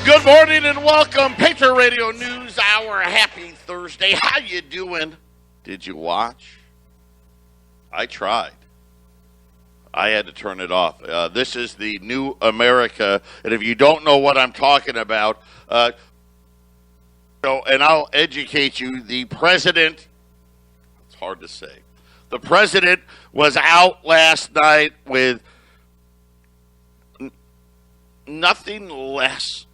Good morning and welcome, Patriot Radio News Hour. Happy Thursday. How you doing? Did you watch? I tried. I had to turn it off. This is the new America, and if you don't know what I'm talking about, and I'll educate you. The president, it's hard to say. The president was out last night with nothing less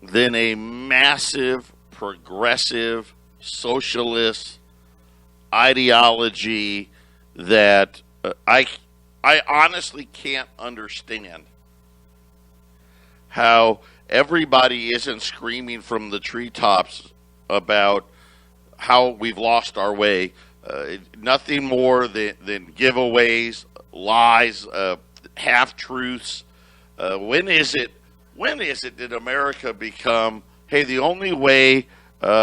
than a massive, progressive, socialist ideology that I honestly can't understand how everybody isn't screaming from the treetops about how we've lost our way. Nothing more than giveaways, lies, half-truths. When is it that America become, hey, the only way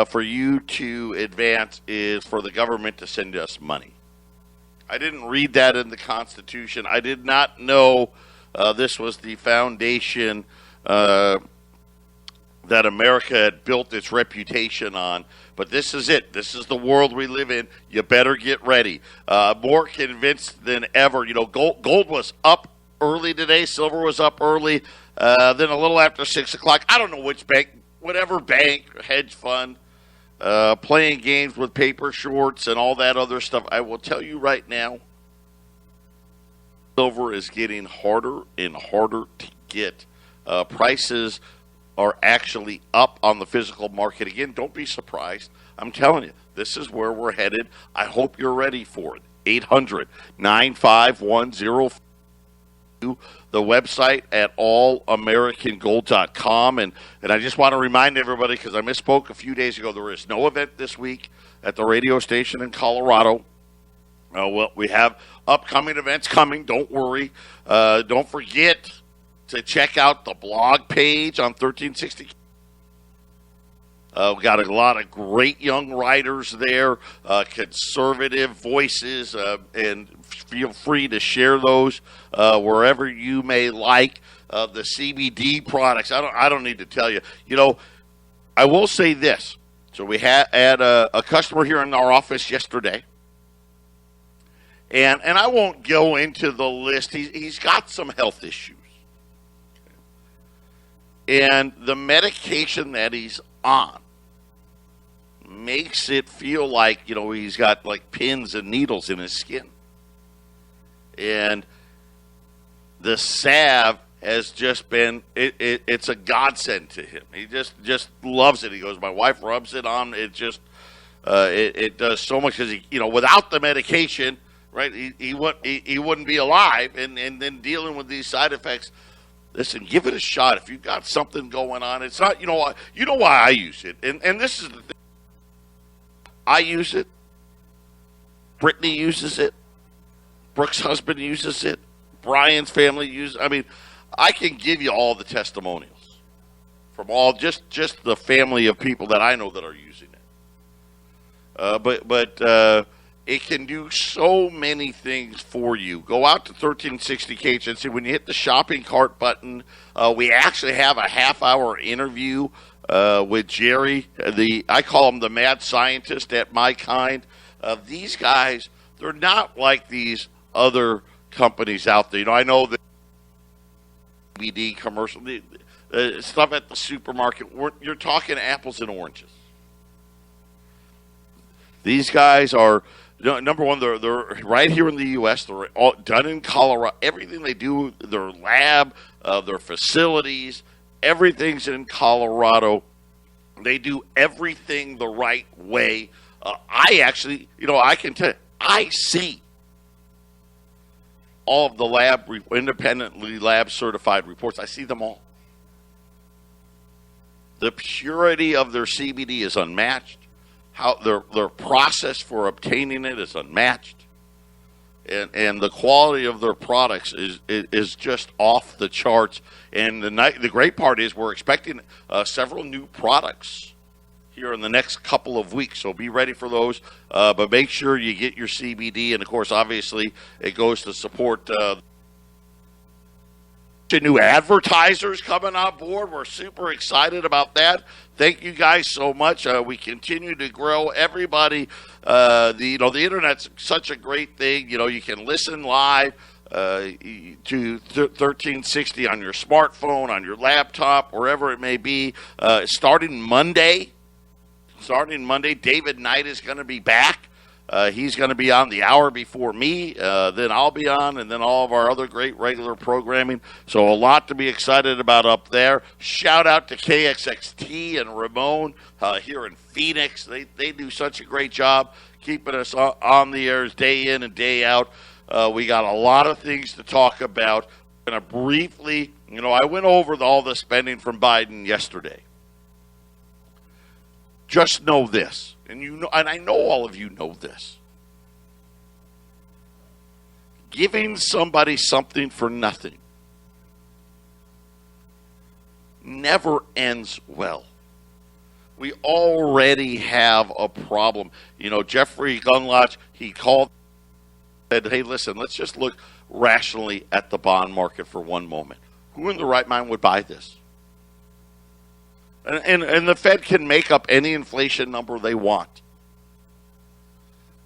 for you to advance is for the government to send us money? I didn't read that in the Constitution. I did not know this was the foundation that America had built its reputation on. But this is it. This is the world we live in. You better get ready. More convinced than ever. You know, gold was up early today. Silver was up early. Then a little after 6 o'clock, I don't know which bank, whatever bank, hedge fund, playing games with paper shorts and all that other stuff. I will tell you right now, silver is getting harder and harder to get. Prices are actually up on the physical market. Again, don't be surprised. I'm telling you, this is where we're headed. I hope you're ready for it. 800-951-05. The website at allamericangold.com. And I just want to remind everybody, because I misspoke a few days ago, there is no event this week at the radio station in Colorado. Well, we have upcoming events coming. Don't worry. Don't forget to check out the blog page on 1360. We've got a lot of great young writers there, conservative voices, and feel free to share those wherever you may like. The CBD products, I don't need to tell you. You know, I will say this. So we had a customer here in our office yesterday, and I won't go into the list. He's got some health issues. And the medication that he's on makes it feel like, you know, he's got like pins and needles in his skin. And the salve has just been, it's a godsend to him. He just loves it. He goes, my wife rubs it on. It just, it does so much because, you know, without the medication, right, he wouldn't be alive. And then dealing with these side effects. Listen, give it a shot. If you've got something going on, it's not, you know why I use it. And this is the thing. I use it. Brittany uses it. Brooke's husband uses it. Brian's family uses it. I mean, I can give you all the testimonials from all just the family of people that I know that are using it. But it can do so many things for you. Go out to 1360KH and see when you hit the shopping cart button, we actually have a half-hour interview with Jerry. I call him the mad scientist at My Kind. These guys, they're not like these other companies out there. You know, I know the CBD commercial, stuff at the supermarket. You're talking apples and oranges. These guys are, number one, they're right here in the U.S. They're all done in Colorado. Everything they do, their lab, their facilities, everything's in Colorado. They do everything the right way. I actually, you know, I can tell you, I see all of the independently lab certified reports. I see them all. The purity of their CBD is unmatched. How their process for obtaining it is unmatched. And the quality of their products is just off the charts. And the great part is we're expecting several new products here in the next couple of weeks. So be ready for those. But make sure you get your CBD. And, of course, obviously, it goes to support new advertisers coming on board. We're super excited about that. Thank you guys so much. We continue to grow. Everybody, the internet's such a great thing. You can listen live to 1360 on your smartphone, on your laptop, wherever it may be. Starting Monday, David Knight is going to be back. He's going to be on the hour before me. Then I'll be on, and then all of our other great regular programming. So a lot to be excited about up there. Shout out to KXXT and Ramon here in Phoenix. They do such a great job keeping us on the airs day in and day out. We got a lot of things to talk about. I'm going to briefly, I went over all the spending from Biden yesterday. Just know this, and I know all of you know this. Giving somebody something for nothing never ends well. We already have a problem. Jeffrey Gundlach, he called, said, hey, listen, let's just look rationally at the bond market for one moment. Who in the right mind would buy this? And the Fed can make up any inflation number they want.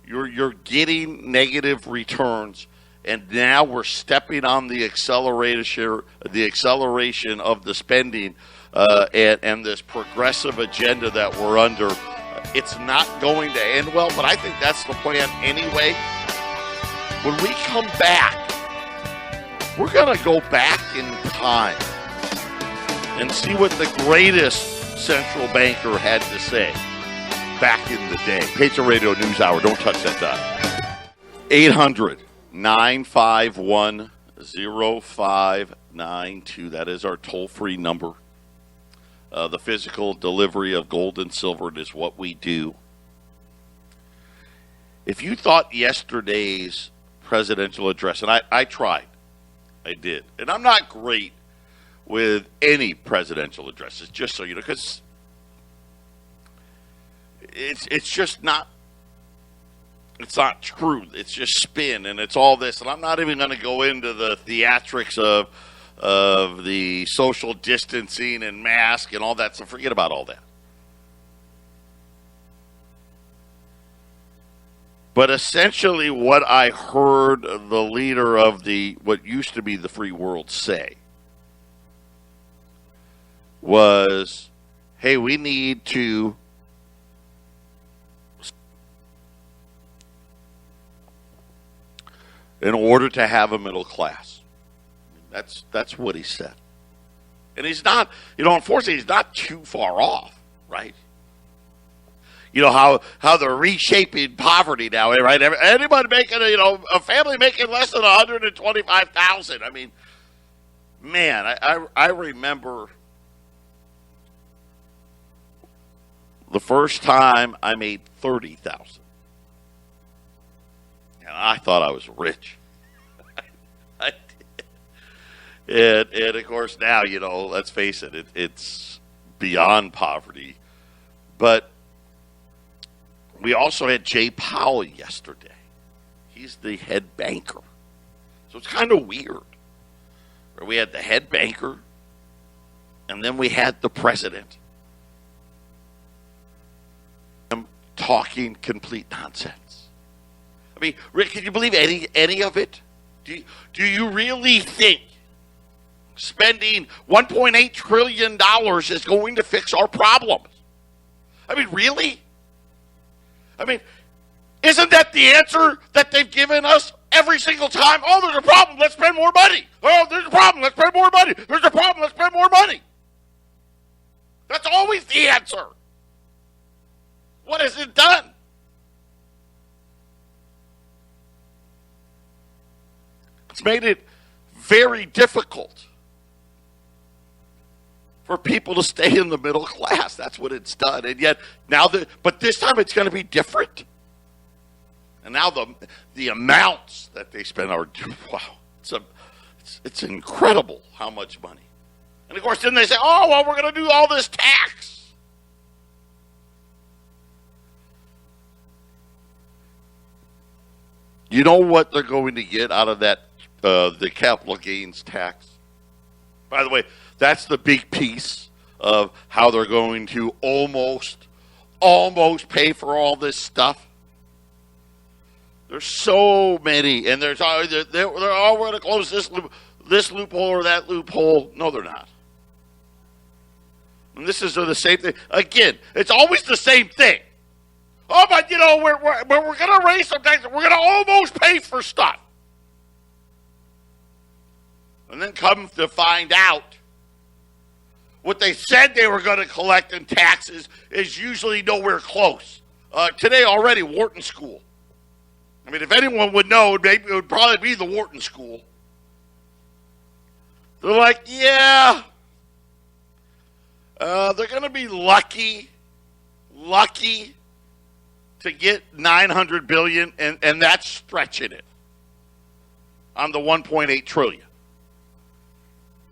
You're getting negative returns, and now we're stepping on the acceleration of the spending and this progressive agenda that we're under. It's not going to end well, but I think that's the plan anyway. When we come back, we're going to go back in time and see what the greatest central banker had to say back in the day. Patriot Radio News Hour. Don't touch that dial. 800-951-0592. That is our toll-free number. The physical delivery of gold and silver is what we do. If you thought yesterday's presidential address, and I tried. I did. And I'm not great with any presidential addresses, just so you know, because it's just not, it's not true. It's just spin, and it's all this. And I'm not even going to go into the theatrics of the social distancing and mask and all that, so forget about all that. But essentially what I heard the leader of what used to be the free world say was, hey, we need to in order to have a middle class. That's what he said. And he's not, unfortunately, he's not too far off, right? How they're reshaping poverty now, right? Anybody making a family making less than $125,000. I mean, man, I remember the first time I made $30,000, and I thought I was rich. I did. And of course now, let's face it, it's beyond poverty, but. We also had Jay Powell yesterday. He's the head banker. So it's kind of weird. We had the head banker, and then we had the president. Talking complete nonsense. I mean, Rick, can you believe any of it? Do you really think spending $1.8 trillion is going to fix our problems? I mean, really? I mean, isn't that the answer that they've given us every single time? Oh, there's a problem, let's spend more money. Oh, there's a problem, let's spend more money. There's a problem, let's spend more money. That's always the answer. What has it done? It's made it very difficult for people to stay in the middle class. That's what it's done. And yet, but this time it's going to be different. And now the amounts that they spend are, wow, it's incredible how much money. And of course, then they say, oh, well, we're going to do all this tax. You know what they're going to get out of that, the capital gains tax? By the way, that's the big piece of how they're going to almost pay for all this stuff. There's so many, and they're all going to close this loophole or that loophole. No, they're not. And this is the same thing. Again, it's always the same thing. Oh, but we're going to raise some taxes. We're going to almost pay for stuff. And then come to find out what they said they were going to collect in taxes is usually nowhere close. Today already, Wharton School. I mean, if anyone would know, maybe it would probably be the Wharton School. They're like, yeah, they're going to be lucky to get $900 billion, and that's stretching it on the $1.8 trillion.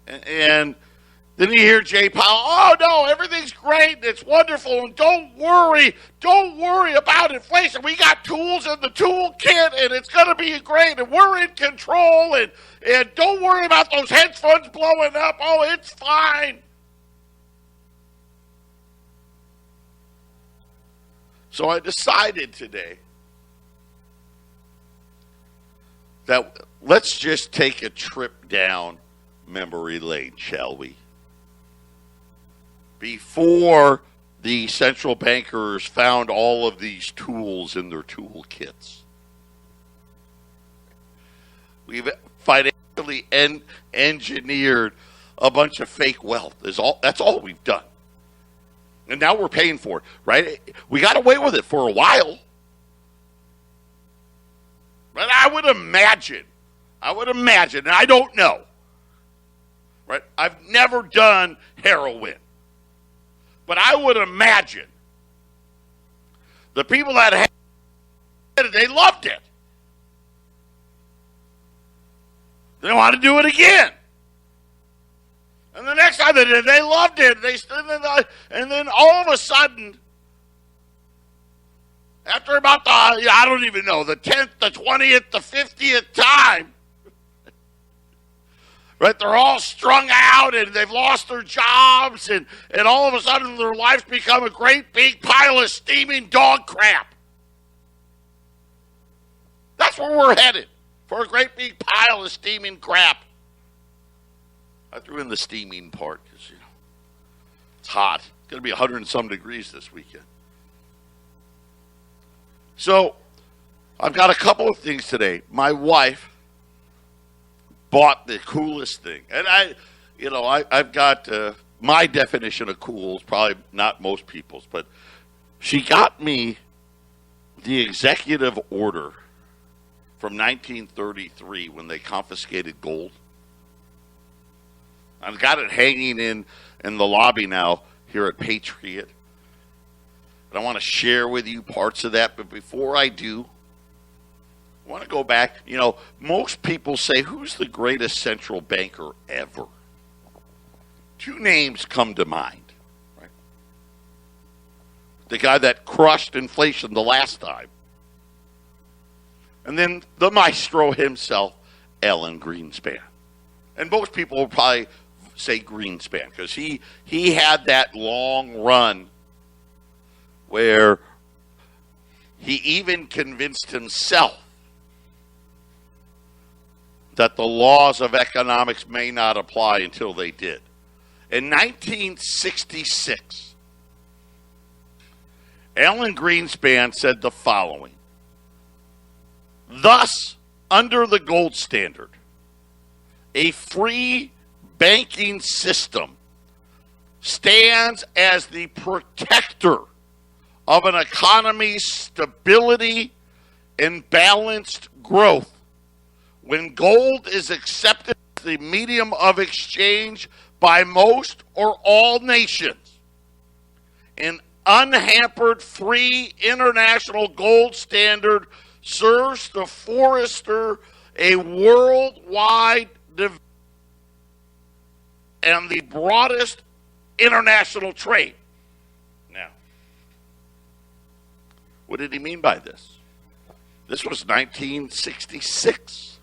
And then you hear Jay Powell, oh, no, everything's great, and it's wonderful, and don't worry about inflation. We got tools in the toolkit, and it's going to be great, and we're in control, and don't worry about those hedge funds blowing up. Oh, it's fine. So I decided today that let's just take a trip down memory lane, shall we? Before the central bankers found all of these tools in their toolkits. We've financially engineered a bunch of fake wealth. That's all we've done. And now we're paying for it, right? We got away with it for a while. But I would imagine, and I don't know, right? I've never done heroin. But I would imagine the people that had it, they loved it. They want to do it again. And the next time they did, they loved it. And then all of a sudden, after about I don't even know, the 10th, the 20th, the 50th time, right, they're all strung out and they've lost their jobs and all of a sudden their lives become a great big pile of steaming dog crap. That's where we're headed, for a great big pile of steaming crap. I threw in the steaming part because, it's hot. It's going to be 100 and some degrees this weekend. So I've got a couple of things today. My wife bought the coolest thing. And I've got my definition of cool is probably not most people's, but she got me the executive order from 1933 when they confiscated gold. I've got it hanging in the lobby now here at Patriot. And I want to share with you parts of that. But before I do, I want to go back. Most people say, who's the greatest central banker ever? Two names come to mind. Right? The guy that crushed inflation the last time. And then the maestro himself, Alan Greenspan. And most people will probably say Greenspan because he had that long run where he even convinced himself that the laws of economics may not apply until they did. In 1966, Alan Greenspan said the following: thus, under the gold standard, a free banking system stands as the protector of an economy's stability and balanced growth. When gold is accepted as the medium of exchange by most or all nations, an unhampered free international gold standard serves to foster a worldwide development and the broadest international trade. Now, what did he mean by this? This was 1966.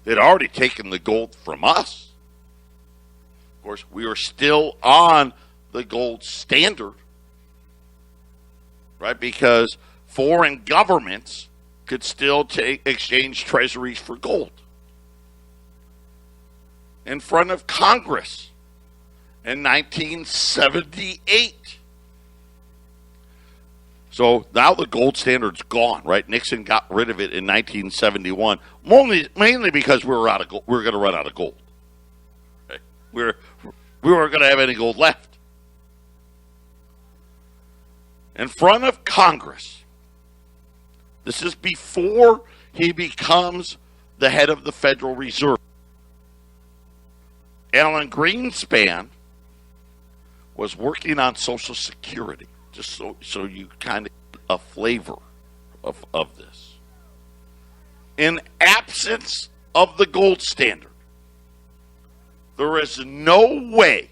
They'd already taken the gold from us. course, we were still on the gold standard, right? Because foreign governments could still exchange treasuries for gold. In front of Congress in 1978. So now the gold standard's gone, right? Nixon got rid of it in 1971, mainly because we were out of gold. We were going to run out of gold. Okay? We weren't going to have any gold left. In front of Congress, this is before he becomes the head of the Federal Reserve. Alan Greenspan was working on Social Security, just so you kind of get a flavor of this. In absence of the gold standard, there is no way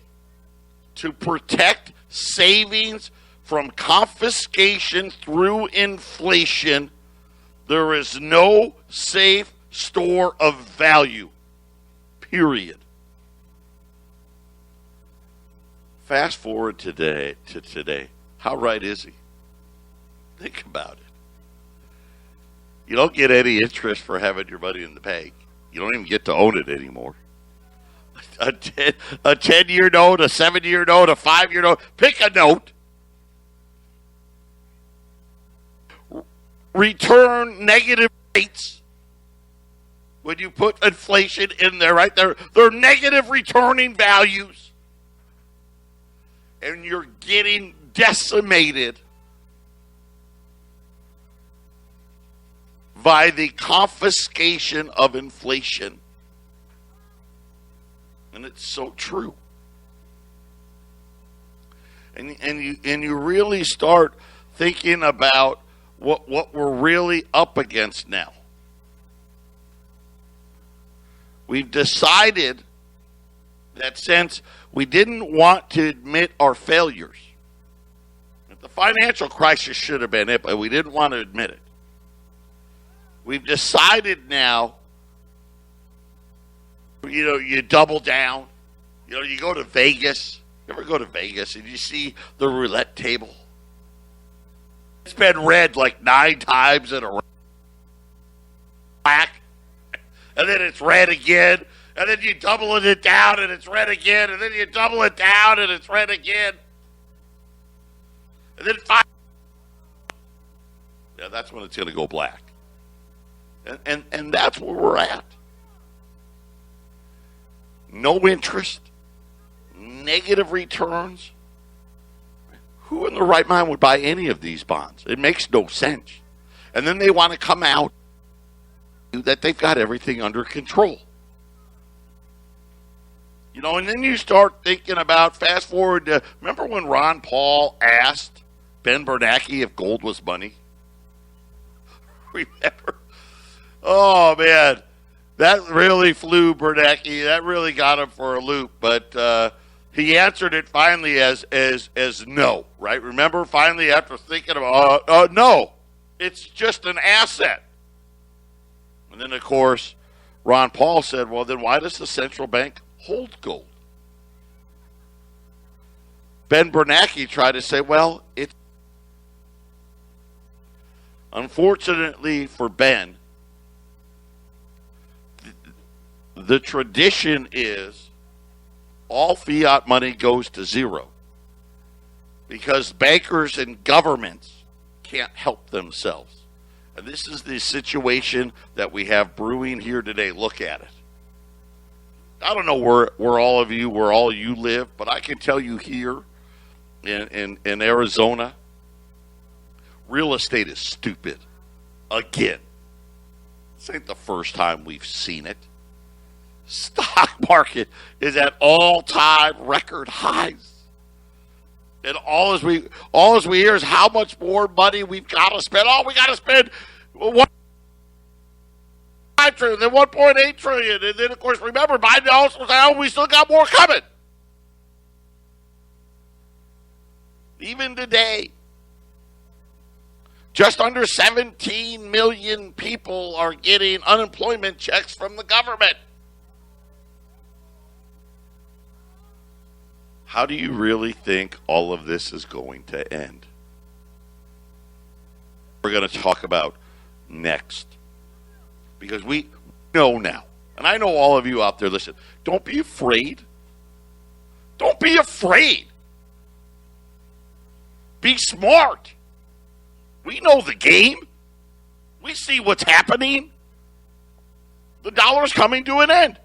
to protect savings from confiscation through inflation. There is no safe store of value, period. Fast forward to today. How right is he? Think about it. You don't get any interest for having your money in the bank. You don't even get to own it anymore. A 10-year note, a 7-year note, a 5-year note. Pick a note. Return negative rates when you put inflation in there, right? They're negative returning values. And you're getting decimated by the confiscation of inflation. And it's so true. And you really start thinking about what we're really up against now. We've decided that since we didn't want to admit our failures, that the financial crisis should have been it, but we didn't want to admit it. We've decided now, you double down. You go to Vegas. You ever go to Vegas and you see the roulette table? It's been red like 9 times in a row. Black. And then it's red again. And then you double it down and it's red again. And then you double it down and it's red again. And then 5. Yeah, that's when it's going to go black. And that's where we're at. No interest. Negative returns. Who in the right mind would buy any of these bonds? It makes no sense. And then they want to come out that they've got everything under control. And then you start thinking about, fast forward to, remember when Ron Paul asked Ben Bernanke if gold was money? Remember? Oh, man. That really flew Bernanke. That really got him for a loop. But he answered it finally as no, right? Remember, finally, after thinking about, no, it's just an asset. And then, of course, Ron Paul said, well, then why does the central bank hold gold? Ben Bernanke tried to say, well, it's unfortunately for Ben, the tradition is all fiat money goes to zero because bankers and governments can't help themselves. And this is the situation that we have brewing here today. Look at it. I don't know where all you live, but I can tell you here in Arizona, real estate is stupid. Again. This ain't the first time we've seen it. Stock market is at all-time record highs. And all as we hear is how much more money we've got to spend. Oh, we got to spend $1.5 trillion, then $1.8 trillion. And then, of course, remember, Biden also said, oh, we still got more coming. Even today, just under 17 million people are getting unemployment checks from the government. how do you really think all of this is going to end? We're going to talk about next. Because we know now, and I know all of you out there, listen, don't be afraid. Don't be afraid. Be smart. We know the game. We see what's happening. The dollar's coming to an end.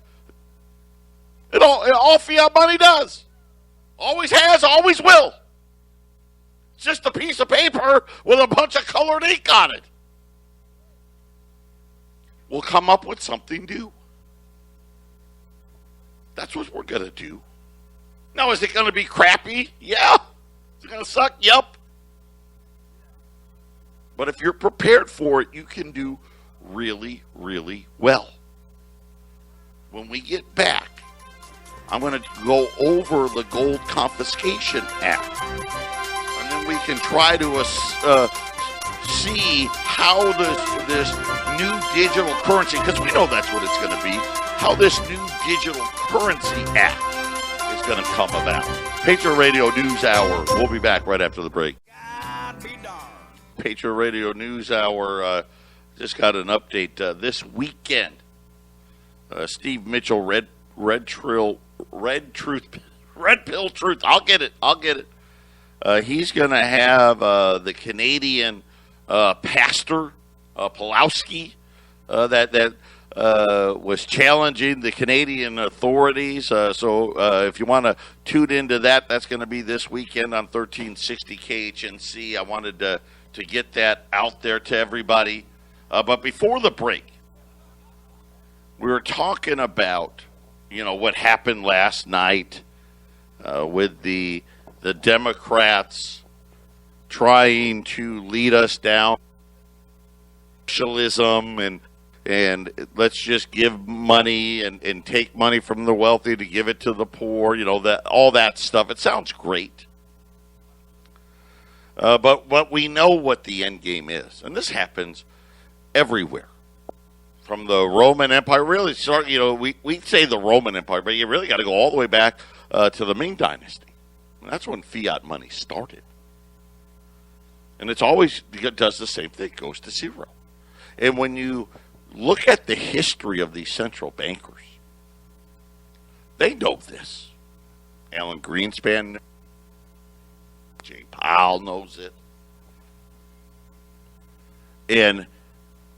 All fiat money does. Always has, always will. It's just a piece of paper with a bunch of colored ink on it. We'll come up with something new. That's what we're going to do. Now, is it going to be crappy? Yeah. Is it going to suck? Yep. But if you're prepared for it, you can do really, really well. When we get back, I'm going to go over the Gold Confiscation Act. And then we can try to see how this new digital currency, because we know that's what it's going to be, how this new digital currency act is going to come about. Patriot Radio News Hour. We'll be back right after the break. Patriot Radio News Hour just got an update this weekend. Steve Mitchell, Red Pill Truth. I'll get it. He's going to have the Canadian pastor Pawlowski that was challenging the Canadian authorities. So if you want to tune into that, that's going to be this weekend on 1360 KHNC. I wanted to get that out there to everybody. But before the break, we were talking about, what happened last night with the Democrats trying to lead us down socialism and let's just give money and take money from the wealthy to give it to the poor, that all that stuff. It sounds great. But we know what the end game is. And this happens everywhere. From the Roman Empire, really start, we say the Roman Empire, but you really got to go all the way back to the Ming Dynasty. And that's when fiat money started. And it's always does the same thing, goes to zero. And when you look at the history of these central bankers, they know this. Alan Greenspan, Jay Powell knows it. And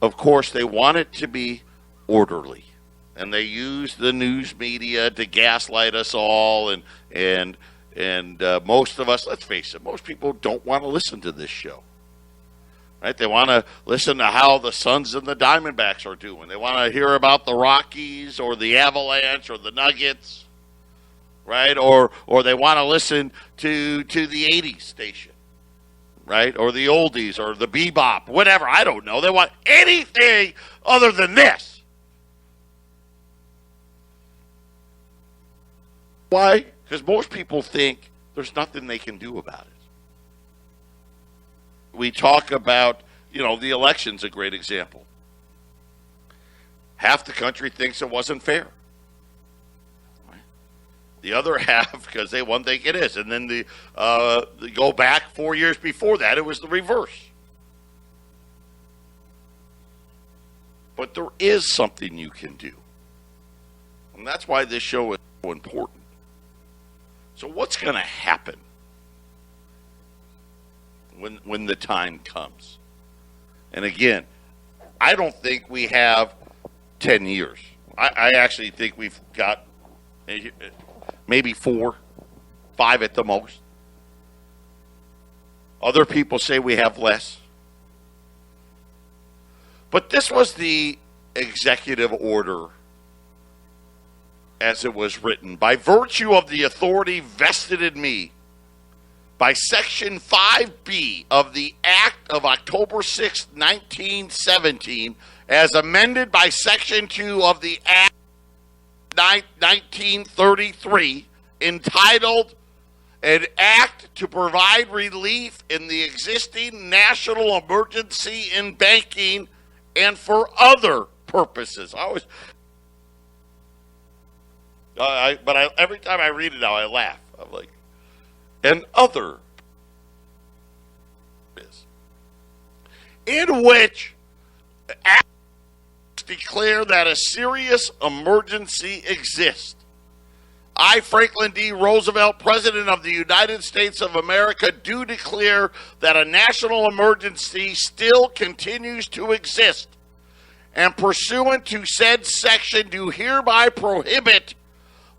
of course, they want it to be orderly, and they use the news media to gaslight us all. And most of us, let's face it, most people don't want to listen to this show, right? They want to listen to how the Suns and the Diamondbacks are doing. They want to hear about the Rockies or the Avalanche or the Nuggets, right? Or they want to listen to the 80s station. Right? Or the oldies, or the bebop, whatever. I don't know. They want anything other than this. Why? Because most people think there's nothing they can do about it. We talk about, the election's a great example. Half the country thinks it wasn't fair. The other half, because they one think it is. And then they go back 4 years before that, it was the reverse. But there is something you can do. And that's why this show is so important. So what's going to happen when the time comes? And again, I don't think we have 10 years. I actually think we've got maybe 4, 5 at the most. Other people say we have less. But this was the executive order as it was written. By virtue of the authority vested in me by Section 5B of the Act of October 6, 1917, as amended by Section 2 of the Act 1933, entitled An Act to Provide Relief in the Existing National Emergency in Banking and for Other Purposes. Every time I read it now, I laugh. I'm like, and other in which declare that a serious emergency exists. I, Franklin D. Roosevelt, President of the United States of America, do declare that a national emergency still continues to exist, and pursuant to said section do hereby prohibit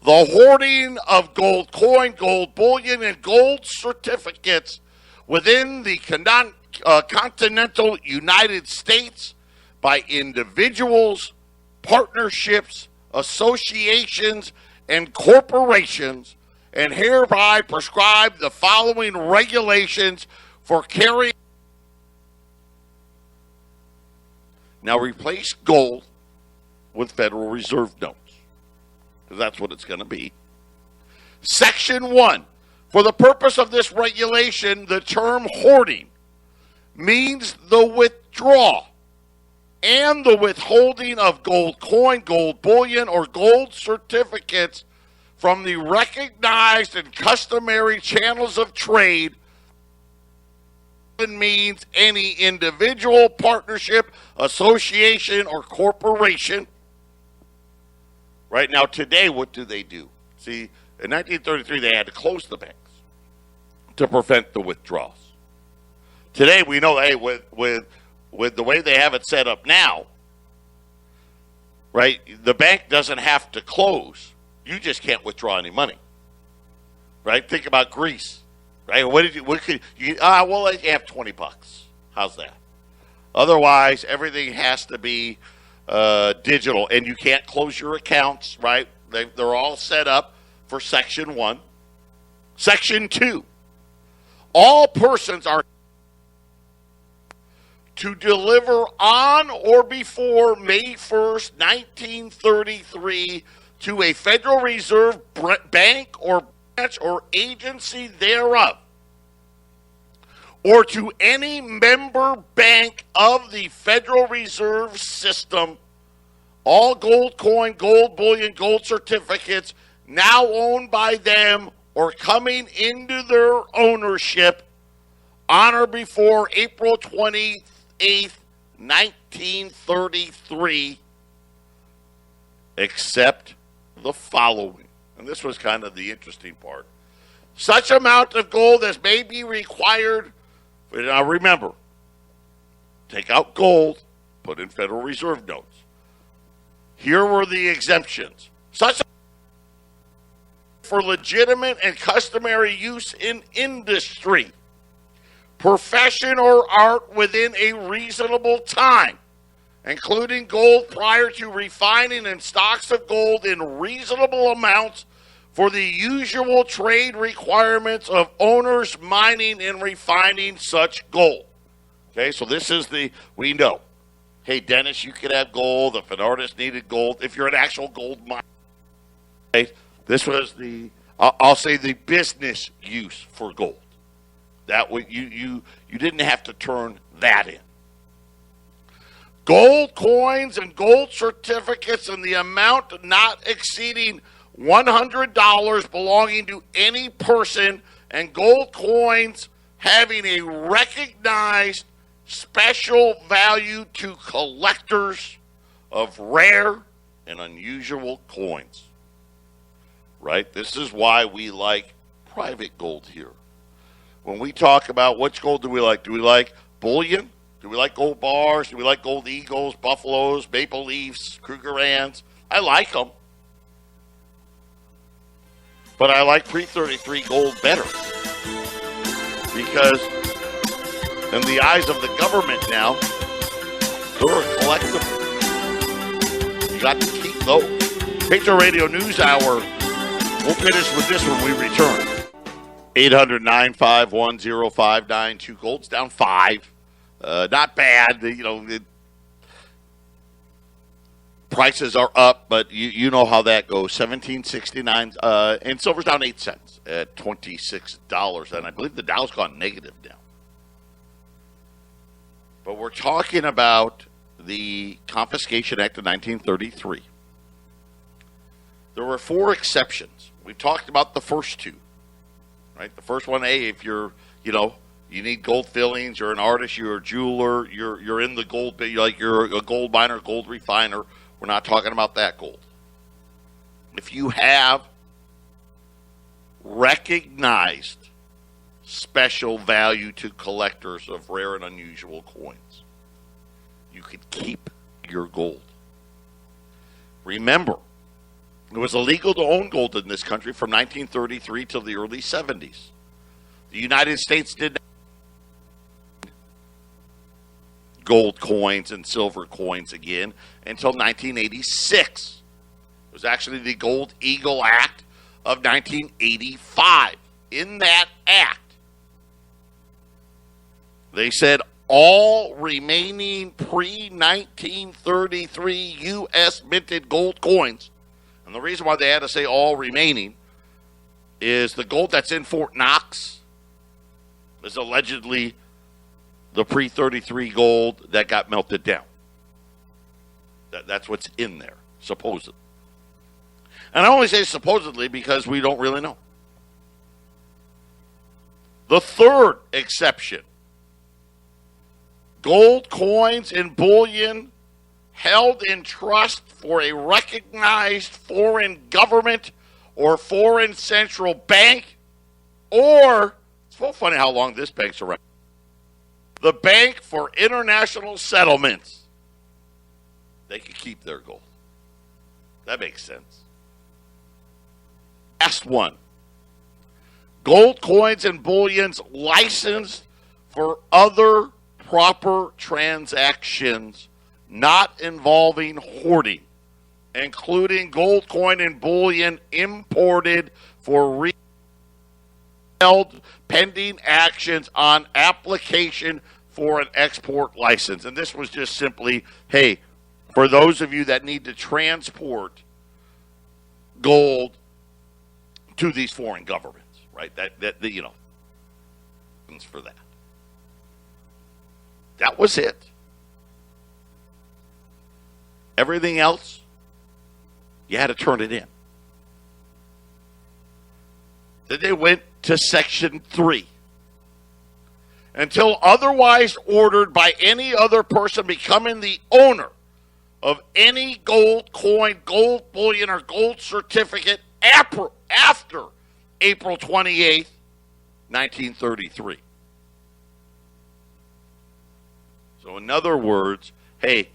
the hoarding of gold coin, gold bullion, and gold certificates within the continental United States by individuals, partnerships, associations, and corporations, and hereby prescribe the following regulations for carrying. Now replace gold with Federal Reserve notes, because that's what it's going to be. Section 1. For the purpose of this regulation, the term hoarding means the withdrawal and the withholding of gold coin, gold bullion, or gold certificates from the recognized and customary channels of trade. It means any individual, partnership, association, or corporation. Right now, today, what do? See, in 1933, they had to close the banks to prevent the withdrawals. Today, we know, hey, with the way they have it set up now, right, the bank doesn't have to close. You just can't withdraw any money, right? Think about Greece, right? We'll let you have $20. How's that? Otherwise, everything has to be digital, and you can't close your accounts, right? They're all set up for Section 1. Section 2, all persons are to deliver on or before May 1st, 1933, to a Federal Reserve bank or branch or agency thereof, or to any member bank of the Federal Reserve System, all gold coin, gold bullion, gold certificates now owned by them or coming into their ownership on or before April 28th, 1933, except the following. And this was kind of the interesting part. Such amount of gold as may be required. Now remember, take out gold, put in Federal Reserve notes. Here were the exemptions. Such for legitimate and customary use in industry, profession, or art within a reasonable time, including gold prior to refining and stocks of gold in reasonable amounts for the usual trade requirements of owners mining and refining such gold. Okay, so this is we know. Hey, Dennis, you could have gold if an artist needed gold, if you're an actual gold miner. Okay, this was I'll say the business use for gold. That way you didn't have to turn that in. Gold coins and gold certificates in the amount not exceeding $100 belonging to any person, and gold coins having a recognized special value to collectors of rare and unusual coins. Right? This is why we like private gold here. When we talk about which gold do we like bullion? Do we like gold bars? Do we like gold eagles, buffaloes, maple leafs, Krugerrands? I like them. But I like pre-33 gold better. Because in the eyes of the government now, they're collectible. You got to keep those. Patriot Radio News Hour. We'll finish with this when we return. 800-951-0592. Gold's down 5. Not bad. Prices are up, but you know how that goes. $17.69, and silver's down 8 cents at $26. And I believe the Dow's gone negative now. But we're talking about the Confiscation Act of 1933. There were 4 exceptions. We talked about the first 2. right? The first one, hey, if you're, you need gold fillings, you're an artist, you're a jeweler, you're in the gold, you're a gold miner, gold refiner. We're not talking about that gold. If you have recognized special value to collectors of rare and unusual coins, you could keep your gold. Remember, it was illegal to own gold in this country from 1933 till the early 70s. The United States did not gold coins and silver coins again until 1986. It was actually the Gold Eagle Act of 1985. In that act, they said all remaining pre-1933 U.S. minted gold coins, and the reason why they had to say all remaining is the gold that's in Fort Knox is allegedly the pre-33 gold that got melted down. That's what's in there, supposedly. And I only say supposedly because we don't really know. The third exception: gold coins and bullion held in trust for a recognized foreign government or foreign central bank, or, it's so funny how long this bank's around, the Bank for International Settlements. They could keep their gold. That makes sense. Last one: gold coins and bullions licensed for other proper transactions not involving hoarding, including gold coin and bullion imported for held pending actions on application for an export license. And this was just simply, hey, for those of you that need to transport gold to these foreign governments, right? That for that. That was it. Everything else, you had to turn it in. Then they went to Section 3. Until otherwise ordered by any other person becoming the owner of any gold coin, gold bullion, or gold certificate after April 28th, 1933. So in other words, hey,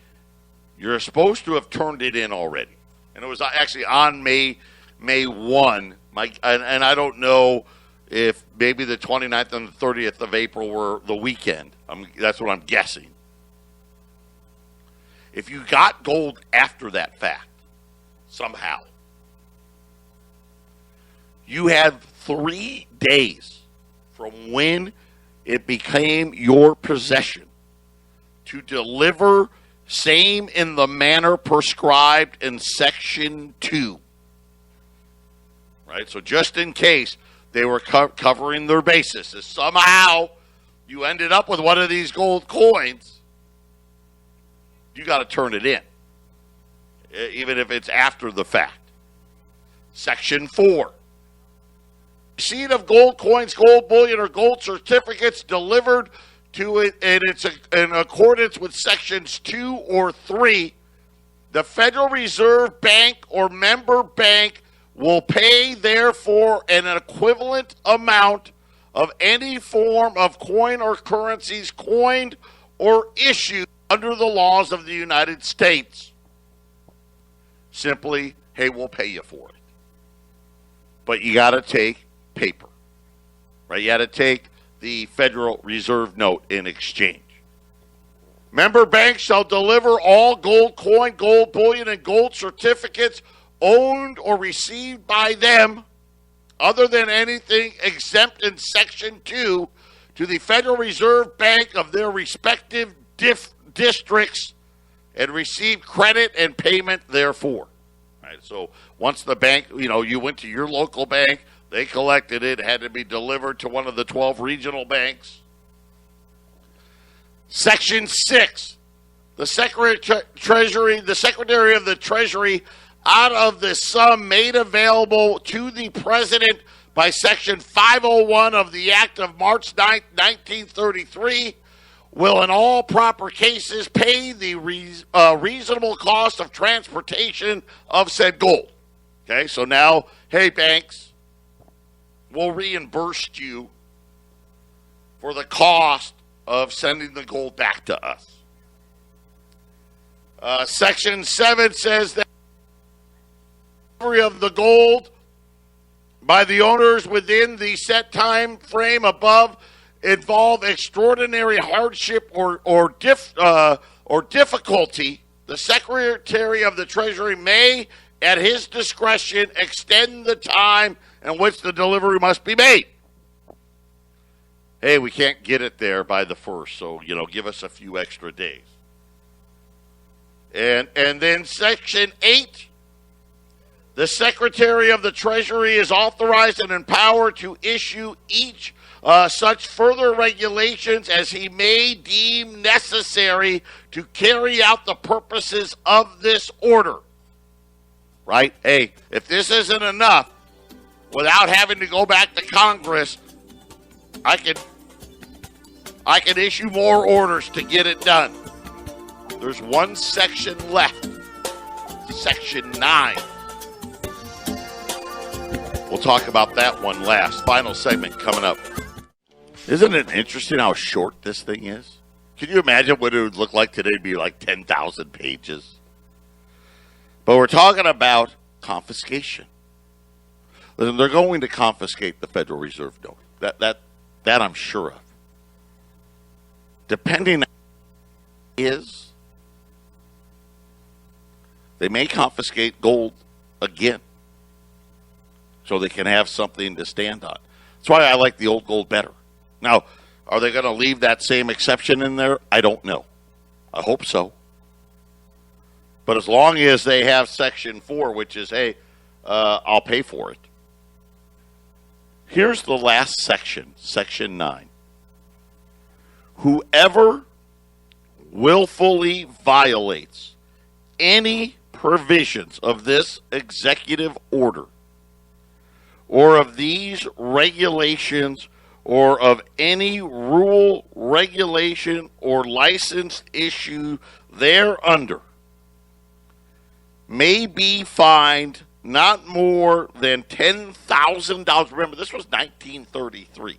you're supposed to have turned it in already. And it was actually on May 1. And I don't know if maybe the 29th and the 30th of April were the weekend. That's what I'm guessing. If you got gold after that fact, somehow, you had 3 days from when it became your possession to deliver same in the manner prescribed in Section 2. Right? So just in case they were covering their bases, if somehow you ended up with one of these gold coins, you got to turn it in, even if it's after the fact. Section 4. Receipt of gold coins, gold bullion, or gold certificates delivered to it, and it's in accordance with Sections 2 or 3, the Federal Reserve Bank or member bank will pay, therefore, an equivalent amount of any form of coin or currencies coined or issued under the laws of the United States. Simply, hey, we'll pay you for it. But you got to take paper, right? You got to take the Federal Reserve note in exchange. Member banks shall deliver all gold coin, gold bullion, and gold certificates owned or received by them, other than anything exempt in Section 2, to the Federal Reserve Bank of their respective districts and receive credit and payment therefor. Right, so once the bank, you went to your local bank, they collected it, had to be delivered to one of the 12 regional banks. Section 6, the Secretary of the Treasury, out of the sum made available to the President by Section 501 of the Act of March 9, 1933, will in all proper cases pay the reasonable cost of transportation of said gold. Okay, so now, hey, banks, we'll reimburse you for the cost of sending the gold back to us. Section 7 says that delivery of the gold by the owners within the set time frame above involve extraordinary hardship or difficulty, the Secretary of the Treasury may, at his discretion, extend the time in which the delivery must be made. Hey, we can't get it there by the 1st, so, give us a few extra days. And then Section 8, the Secretary of the Treasury is authorized and empowered to issue each such further regulations as he may deem necessary to carry out the purposes of this order. Right? Hey, if this isn't enough, without having to go back to Congress, I can issue more orders to get it done. There's one section left, Section 9. We'll talk about that one last. Final segment coming up. Isn't it interesting how short this thing is? Can you imagine what it would look like today? It'd be like 10,000 pages. But we're talking about confiscation. Listen, they're going to confiscate the Federal Reserve note. That I'm sure of. Depending on is, they may confiscate gold again, so they can have something to stand on. That's why I like the old gold better. Now, are they going to leave that same exception in there? I don't know. I hope so. But as long as they have Section 4, which is, hey, I'll pay for it. Here's the last section, Section 9. Whoever willfully violates any provisions of this executive order or of these regulations or of any rule, regulation, or license issue thereunder may be fined not more than $10,000. Remember, this was 1933.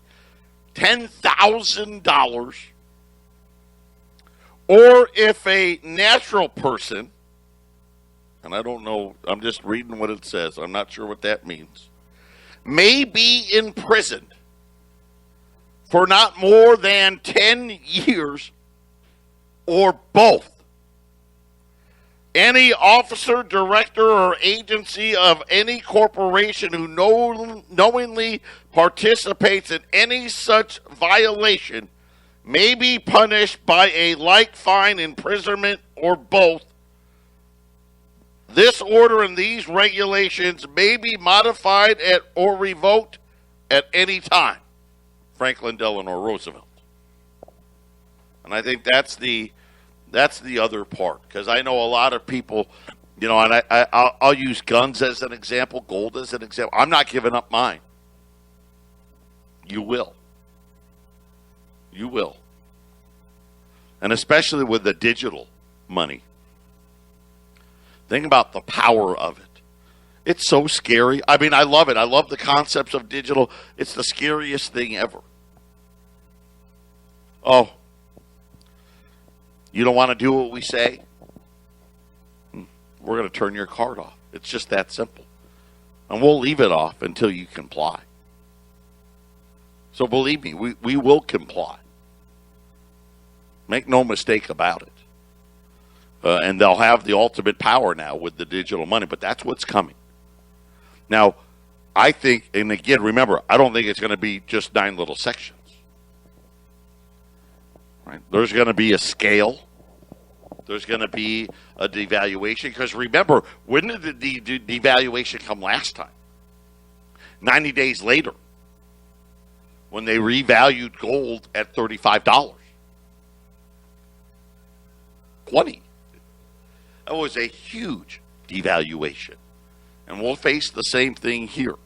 $10,000. Or if a natural person, and I don't know, I'm just reading what it says, I'm not sure what that means, may be imprisoned for not more than 10 years or both. Any officer, director, or agency of any corporation who knowingly participates in any such violation may be punished by a like fine, imprisonment, or both. This order and these regulations may be modified or revoked at any time. Franklin Delano Roosevelt. And I think that's the other part, because I know a lot of people, and I'll use guns as an example, gold as an example. I'm not giving up mine. You will. You will. And especially with the digital money. Think about the power of it. It's so scary. I mean, I love it. I love the concepts of digital. It's the scariest thing ever. Oh, you don't want to do what we say? We're going to turn your card off. It's just that simple. And we'll leave it off until you comply. So believe me, we will comply. Make no mistake about it. And they'll have the ultimate power now with the digital money, but that's what's coming. Now, I think, and again, remember, I don't think it's going to be just 9 little sections. Right? There's going to be a scale. There's going to be a devaluation. Because remember, when did the devaluation come last time? 90 days later, when they revalued gold at $35. 20. That was a huge devaluation. And we'll face the same thing here.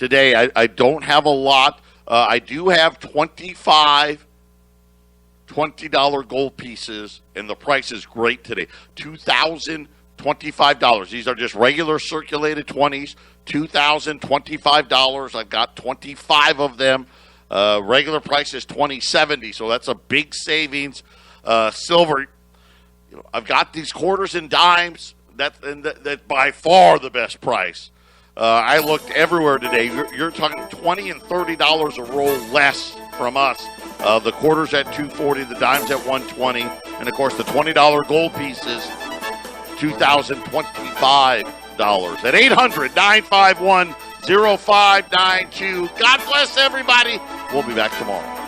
today. I don't have a lot. I do have 25 $20 gold pieces, and the price is great today. $2,025. These are just regular circulated 20s. $2,025. I've got 25 of them. Regular price is $20.70, so that's a big savings. Silver, I've got these quarters and dimes. That's by far the best price. I looked everywhere today. You're talking $20 and $30 a roll less from us. The quarters at $2.40, the dimes at $1.20, and of course the $20 gold pieces, $2,025 at 800-951-0592. God bless everybody. We'll be back tomorrow.